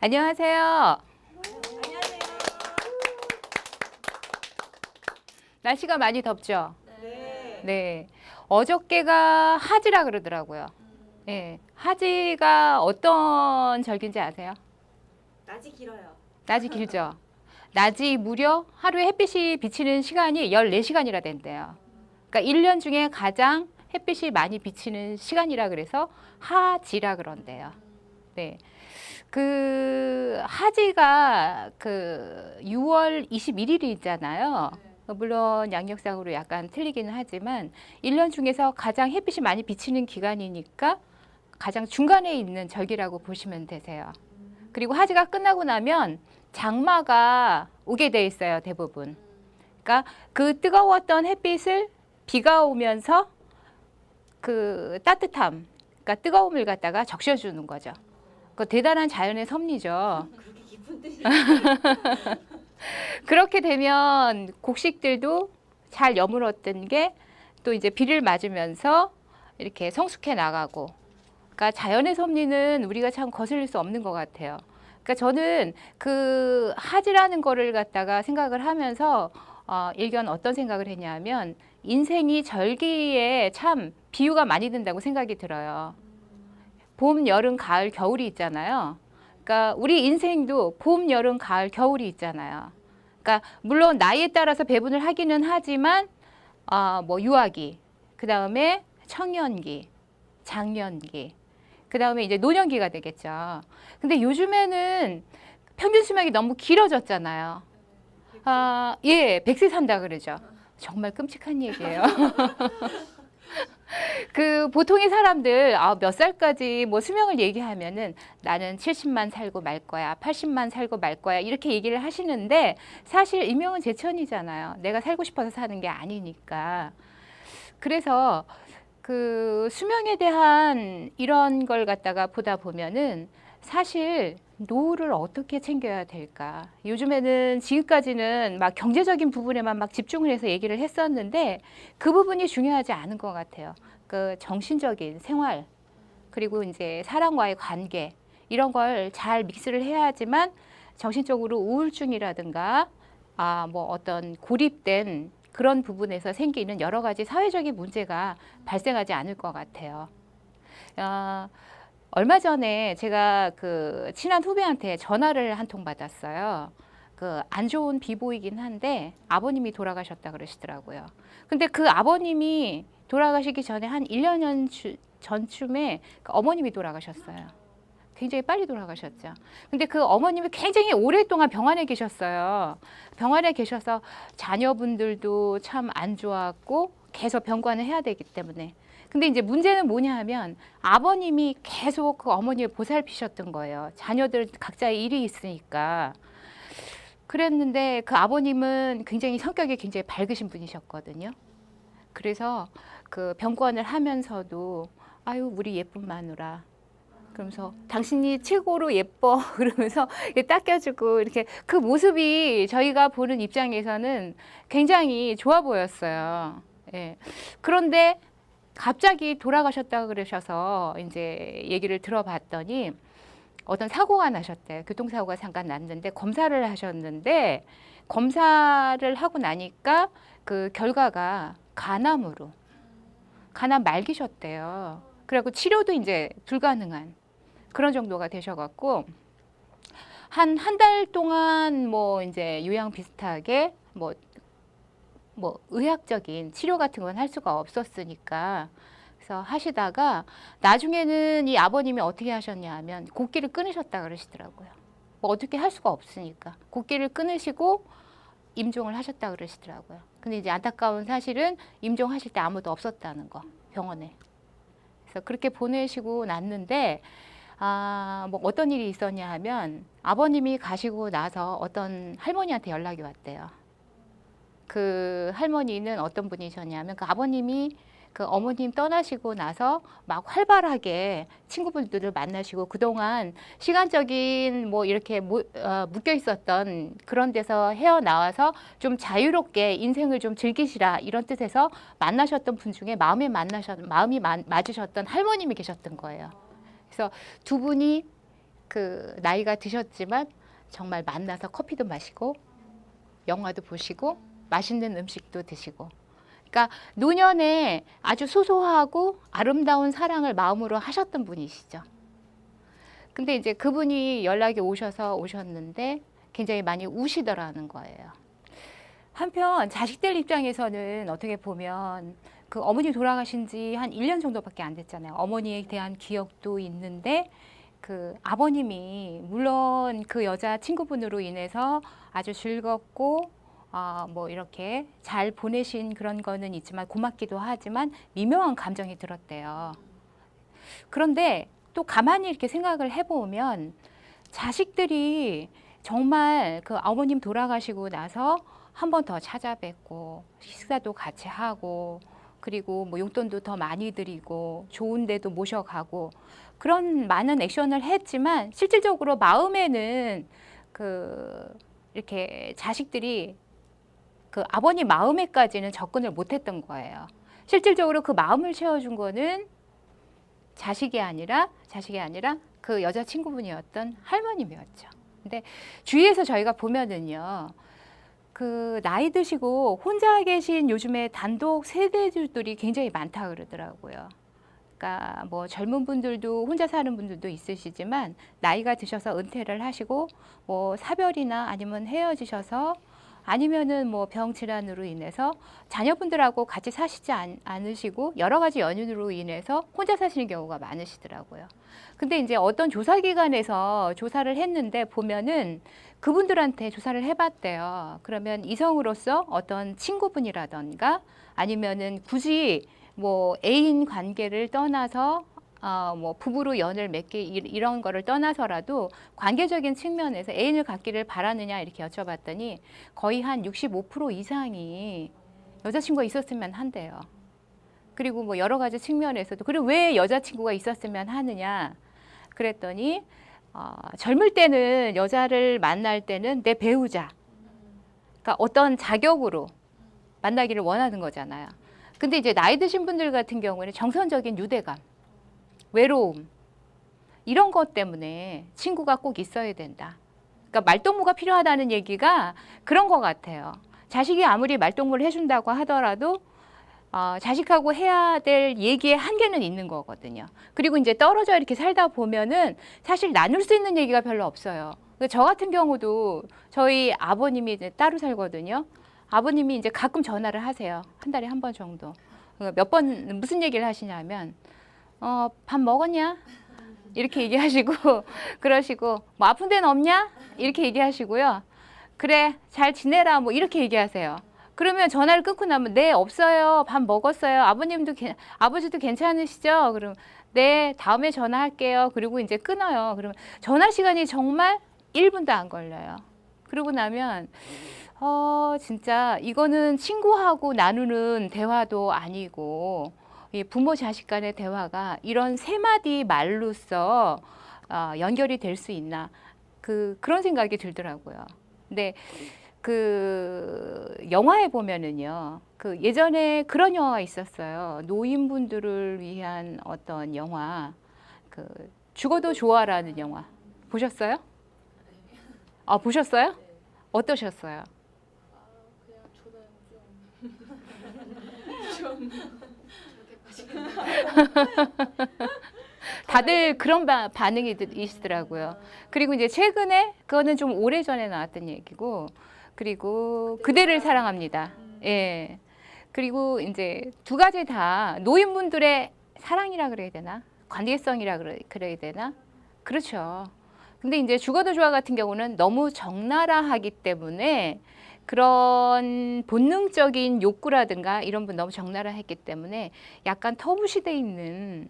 안녕하세요. 날씨가 많이 덥죠? 네. 네. 어저께가 하지라 그러더라고요. 네. 하지가 어떤 절기인지 아세요? 낮이 길어요. 낮이 길죠? 낮이 무려 하루에 햇빛이 비치는 시간이 14시간이라 된대요. 그러니까 1년 중에 가장 햇빛이 많이 비치는 시간이라 그래서 하지라 그런대요. 네. 그 하지가 그 6월 21일이 있잖아요. 물론 양력상으로 약간 틀리기는 하지만 1년 중에서 가장 햇빛이 많이 비치는 기간이니까 가장 중간에 있는 절기라고 보시면 되세요. 그리고 하지가 끝나고 나면 장마가 오게 돼 있어요, 대부분. 그러니까 그 뜨거웠던 햇빛을 비가 오면서 그 따뜻함, 그러니까 뜨거움을 갖다가 적셔주는 거죠. 그 대단한 자연의 섭리죠. 그렇게 깊은 뜻이 그렇게 되면 곡식들도 잘 여물었던 게 또 이제 비를 맞으면서 이렇게 성숙해 나가고. 그러니까 자연의 섭리는 우리가 참 거슬릴 수 없는 것 같아요. 그러니까 저는 그 하지라는 거를 갖다가 생각을 하면서 일견 어떤 생각을 했냐면 인생이 절기에 참 비유가 많이 된다고 생각이 들어요. 봄, 여름, 가을, 겨울이 있잖아요. 그러니까 우리 인생도 봄, 여름, 가을, 겨울이 있잖아요. 그러니까 물론 나이에 따라서 배분을 하기는 하지만 뭐 유아기, 그 다음에 청년기, 장년기, 그 다음에 이제 노년기가 되겠죠. 근데 요즘에는 평균 수명이 너무 길어졌잖아요. 예, 100세 산다 그러죠. 정말 끔찍한 얘기예요. 그 보통의 사람들 몇 살까지 뭐 수명을 얘기하면은 나는 70만 살고 말 거야, 80만 살고 말 거야 이렇게 얘기를 하시는데 사실 임명은 제천이잖아요. 내가 살고 싶어서 사는 게 아니니까. 그래서 그 수명에 대한 이런 걸 갖다가 보다 보면은 사실 노후를 어떻게 챙겨야 될까? 요즘에는 지금까지는 막 경제적인 부분에만 막 집중을 해서 얘기를 했었는데 그 부분이 중요하지 않은 것 같아요. 그 정신적인 생활 그리고 이제 사람과의 관계 이런 걸 잘 믹스를 해야지만 정신적으로 우울증이라든가 뭐 어떤 고립된 그런 부분에서 생기는 여러 가지 사회적인 문제가 발생하지 않을 것 같아요. 얼마 전에 제가 그 친한 후배한테 전화를 한 통 받았어요. 그 안 좋은 비보이긴 한데 아버님이 돌아가셨다 그러시더라고요. 근데 그 아버님이 돌아가시기 전에 한 1년 전쯤에 그 어머님이 돌아가셨어요. 굉장히 빨리 돌아가셨죠. 근데 그 어머님이 굉장히 오랫동안 병원에 계셨어요. 병원에 계셔서 자녀분들도 참 안 좋았고 계속 병관을 해야 되기 때문에. 근데 이제 문제는 뭐냐 하면 아버님이 계속 그 어머니를 보살피셨던 거예요. 자녀들 각자의 일이 있으니까. 그랬는데 그 아버님은 굉장히 성격이 굉장히 밝으신 분이셨거든요. 그래서 그 병관을 하면서도 아유 우리 예쁜 마누라 그러면서 당신이 최고로 예뻐 그러면서 닦여주고 이렇게 그 모습이 저희가 보는 입장에서는 굉장히 좋아 보였어요. 예. 그런데 갑자기 돌아가셨다고 그러셔서 이제 얘기를 들어봤더니 어떤 사고가 나셨대요. 교통사고가 잠깐 났는데 검사를 하셨는데 검사를 하고 나니까 그 결과가 간암으로 간암 말기셨대요. 그래갖고 치료도 이제 불가능한 그런 정도가 되셔갖고 한 달 동안 뭐 이제 요양 비슷하게 뭐 의학적인 치료 같은 건 할 수가 없었으니까 그래서 하시다가 나중에는 이 아버님이 어떻게 하셨냐 하면 곡기를 끊으셨다 그러시더라고요. 뭐 어떻게 할 수가 없으니까 곡기를 끊으시고 임종을 하셨다 그러시더라고요. 근데 이제 안타까운 사실은 임종하실 때 아무도 없었다는 거 병원에. 그래서 그렇게 보내시고 났는데 뭐 어떤 일이 있었냐 하면 아버님이 가시고 나서 어떤 할머니한테 연락이 왔대요. 그 할머니는 어떤 분이셨냐면 그 아버님이 그 어머님 떠나시고 나서 막 활발하게 친구분들을 만나시고 그동안 시간적인 뭐 이렇게 묶여 있었던 그런 데서 헤어나와서 좀 자유롭게 인생을 좀 즐기시라 이런 뜻에서 만나셨던 분 중에 마음이 맞으셨던 할머님이 계셨던 거예요. 그래서 두 분이 그 나이가 드셨지만 정말 만나서 커피도 마시고 영화도 보시고 맛있는 음식도 드시고, 그러니까 노년에 아주 소소하고 아름다운 사랑을 마음으로 하셨던 분이시죠. 근데 이제 그분이 연락이 오셨는데 굉장히 많이 우시더라는 거예요. 한편 자식들 입장에서는 어떻게 보면 그 어머니 돌아가신 지 한 1년 정도밖에 안 됐잖아요. 어머니에 대한 기억도 있는데 그 아버님이 물론 그 여자 친구분으로 인해서 아주 즐겁고 뭐 이렇게 잘 보내신 그런 거는 있지만 고맙기도 하지만 미묘한 감정이 들었대요. 그런데 또 가만히 이렇게 생각을 해보면 자식들이 정말 그 어머님 돌아가시고 나서 한 번 더 찾아뵙고 식사도 같이 하고 그리고 뭐 용돈도 더 많이 드리고 좋은 데도 모셔가고 그런 많은 액션을 했지만 실질적으로 마음에는 그 이렇게 자식들이 그 아버님 마음에까지는 접근을 못했던 거예요. 실질적으로 그 마음을 채워준 거는 자식이 아니라 그 여자친구분이었던 할머님이었죠. 근데 주위에서 저희가 보면은요, 그 나이 드시고 혼자 계신 요즘에 단독 세대들이 굉장히 많다 그러더라고요. 그러니까 뭐 젊은 분들도 혼자 사는 분들도 있으시지만 나이가 드셔서 은퇴를 하시고 뭐 사별이나 아니면 헤어지셔서 아니면은 뭐 병질환으로 인해서 자녀분들하고 같이 사시지 않으시고 여러 가지 연유로 인해서 혼자 사시는 경우가 많으시더라고요. 근데 이제 어떤 조사기관에서 조사를 했는데 보면은 그분들한테 조사를 해봤대요. 그러면 이성으로서 어떤 친구분이라던가 아니면은 굳이 뭐 애인 관계를 떠나서 뭐 부부로 연을 맺기 이런 거를 떠나서라도 관계적인 측면에서 애인을 갖기를 바라느냐 이렇게 여쭤봤더니 거의 한 65% 이상이 여자친구가 있었으면 한대요. 그리고 뭐 여러 가지 측면에서도 그리고 왜 여자친구가 있었으면 하느냐 그랬더니 젊을 때는 여자를 만날 때는 내 배우자, 그러니까 어떤 자격으로 만나기를 원하는 거잖아요. 근데 이제 나이 드신 분들 같은 경우에는 정서적인 유대감, 외로움 이런 것 때문에 친구가 꼭 있어야 된다. 그러니까 말동무가 필요하다는 얘기가 그런 것 같아요. 자식이 아무리 말동무를 해준다고 하더라도 자식하고 해야 될 얘기의 한계는 있는 거거든요. 그리고 이제 떨어져 이렇게 살다 보면은 사실 나눌 수 있는 얘기가 별로 없어요. 저 같은 경우도 저희 아버님이 이제 따로 살거든요. 아버님이 이제 가끔 전화를 하세요. 한 달에 한 번 정도. 몇 번 무슨 얘기를 하시냐면 밥 먹었냐? 이렇게 얘기하시고 그러시고 뭐 아픈 데는 없냐? 이렇게 얘기하시고요. 그래 잘 지내라 뭐 이렇게 얘기하세요. 그러면 전화를 끊고 나면 네 없어요. 밥 먹었어요. 아버지도 괜찮으시죠? 그럼 네 다음에 전화할게요. 그리고 이제 끊어요. 그러면 전화 시간이 정말 1분도 안 걸려요. 그러고 나면 진짜 이거는 친구하고 나누는 대화도 아니고 이 부모 자식 간의 대화가 이런 세 마디 말로써 연결이 될 수 있나 그런 생각이 들더라고요. 근데 그 영화에 보면은요, 그 예전에 그런 영화가 있었어요. 노인분들을 위한 어떤 영화, 그 죽어도 좋아라는 영화 보셨어요? 보셨어요? 어떠셨어요? 그냥 저는 다들 그런 반응이 있으더라고요. 그리고 이제 최근에 그거는 좀 오래전에 나왔던 얘기고, 그리고 그대를 사랑합니다. 예. 그리고 이제 두 가지 다 노인분들의 사랑이라 그래야 되나? 관계성이라 그래야 되나? 그렇죠. 근데 이제 죽어도 좋아 같은 경우는 너무 적나라하기 때문에 그런 본능적인 욕구라든가 이런 분 너무 적나라했기 때문에 약간 터부시돼 있는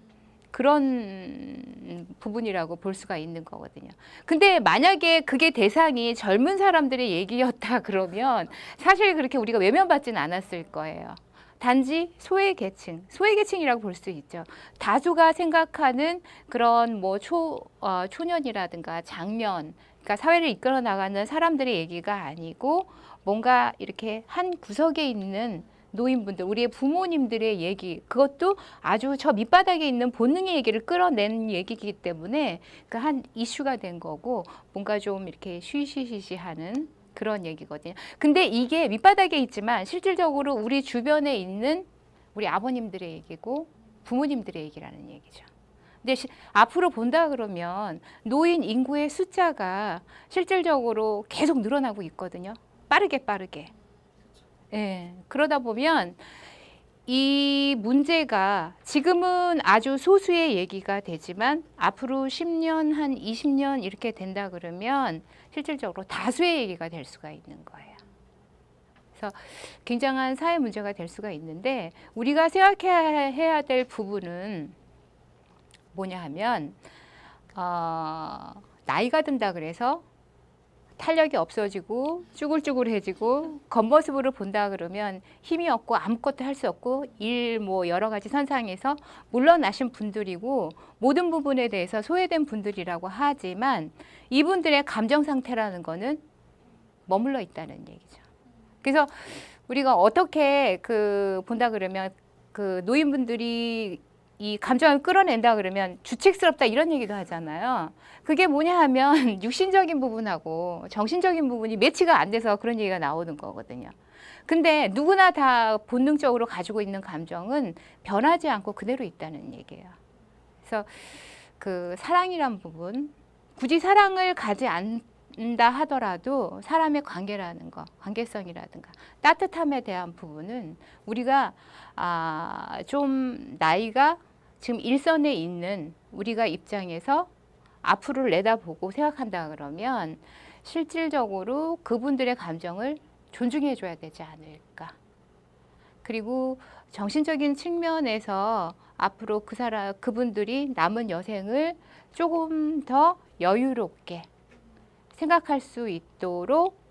그런 부분이라고 볼 수가 있는 거거든요. 근데 만약에 그게 대상이 젊은 사람들의 얘기였다 그러면 사실 그렇게 우리가 외면받지는 않았을 거예요. 단지 소외계층이라고 볼 수 있죠. 다수가 생각하는 그런 뭐 초년이라든가 장년, 그러니까 사회를 이끌어 나가는 사람들의 얘기가 아니고 뭔가 이렇게 한 구석에 있는 노인분들, 우리의 부모님들의 얘기, 그것도 아주 저 밑바닥에 있는 본능의 얘기를 끌어낸 얘기이기 때문에 그 한 이슈가 된 거고, 뭔가 좀 이렇게 쉬쉬쉬쉬하는 그런 얘기거든요. 근데 이게 밑바닥에 있지만 실질적으로 우리 주변에 있는 우리 아버님들의 얘기고 부모님들의 얘기라는 얘기죠. 근데 앞으로 본다 그러면 노인 인구의 숫자가 실질적으로 계속 늘어나고 있거든요. 빠르게. 예. 그러다 보면 이 문제가 지금은 아주 소수의 얘기가 되지만 앞으로 10년, 한 20년 이렇게 된다 그러면 실질적으로 다수의 얘기가 될 수가 있는 거예요. 그래서 굉장한 사회 문제가 될 수가 있는데, 우리가 생각해야 될 부분은 뭐냐 하면 나이가 든다 그래서 탄력이 없어지고 쭈글쭈글해지고 겉모습으로 본다 그러면 힘이 없고 아무것도 할 수 없고 뭐 여러 가지 선상에서 물러나신 분들이고 모든 부분에 대해서 소외된 분들이라고 하지만 이분들의 감정 상태라는 거는 머물러 있다는 얘기죠. 그래서 우리가 어떻게 본다 그러면 노인분들이 이 감정을 끌어낸다 그러면 주책스럽다 이런 얘기도 하잖아요. 그게 뭐냐 하면 육신적인 부분하고 정신적인 부분이 매치가 안 돼서 그런 얘기가 나오는 거거든요. 근데 누구나 다 본능적으로 가지고 있는 감정은 변하지 않고 그대로 있다는 얘기예요. 그래서 사랑이란 부분, 굳이 사랑을 가지 않는다 하더라도 사람의 관계라는 거, 관계성이라든가 따뜻함에 대한 부분은 우리가 좀 나이가 지금 일선에 있는 우리가 입장에서 앞으로를 내다보고 생각한다 그러면 실질적으로 그분들의 감정을 존중해 줘야 되지 않을까. 그리고 정신적인 측면에서 앞으로 그분들이 남은 여생을 조금 더 여유롭게 생각할 수 있도록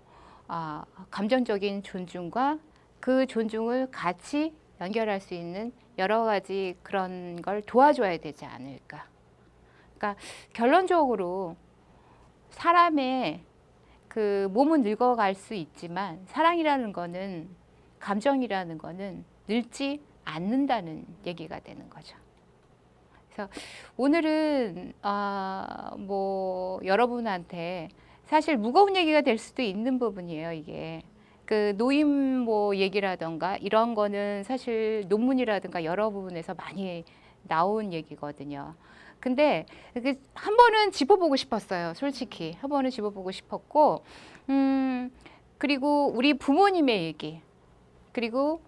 감정적인 존중과 그 존중을 같이 연결할 수 있는 여러 가지 그런 걸 도와줘야 되지 않을까. 그러니까 결론적으로 사람의 몸은 늙어갈 수 있지만 사랑이라는 거는, 감정이라는 거는 늙지 않는다는 얘기가 되는 거죠. 그래서 오늘은 뭐 여러분한테 사실 무거운 얘기가 될 수도 있는 부분이에요. 이게 노인 뭐 얘기라던가 이런 거는 사실 논문이라든가 여러 부분에서 많이 나온 얘기거든요. 근데 한 번은 짚어보고 싶었어요. 솔직히 한 번은 짚어보고 싶었고, 그리고 우리 부모님의 얘기, 그리고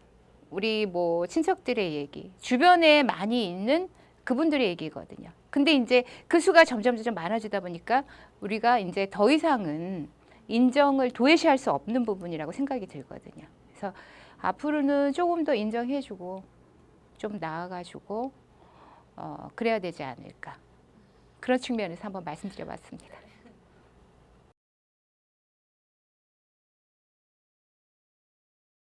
우리 뭐 친척들의 얘기, 주변에 많이 있는 그분들의 얘기거든요. 근데 이제 그 수가 점점 많아지다 보니까 우리가 이제 더 이상은 인정을 도외시할 수 없는 부분이라고 생각이 들거든요. 그래서 앞으로는 조금 더 인정해주고 좀 나아가지고 그래야 되지 않을까. 그런 측면에서 한번 말씀드려봤습니다.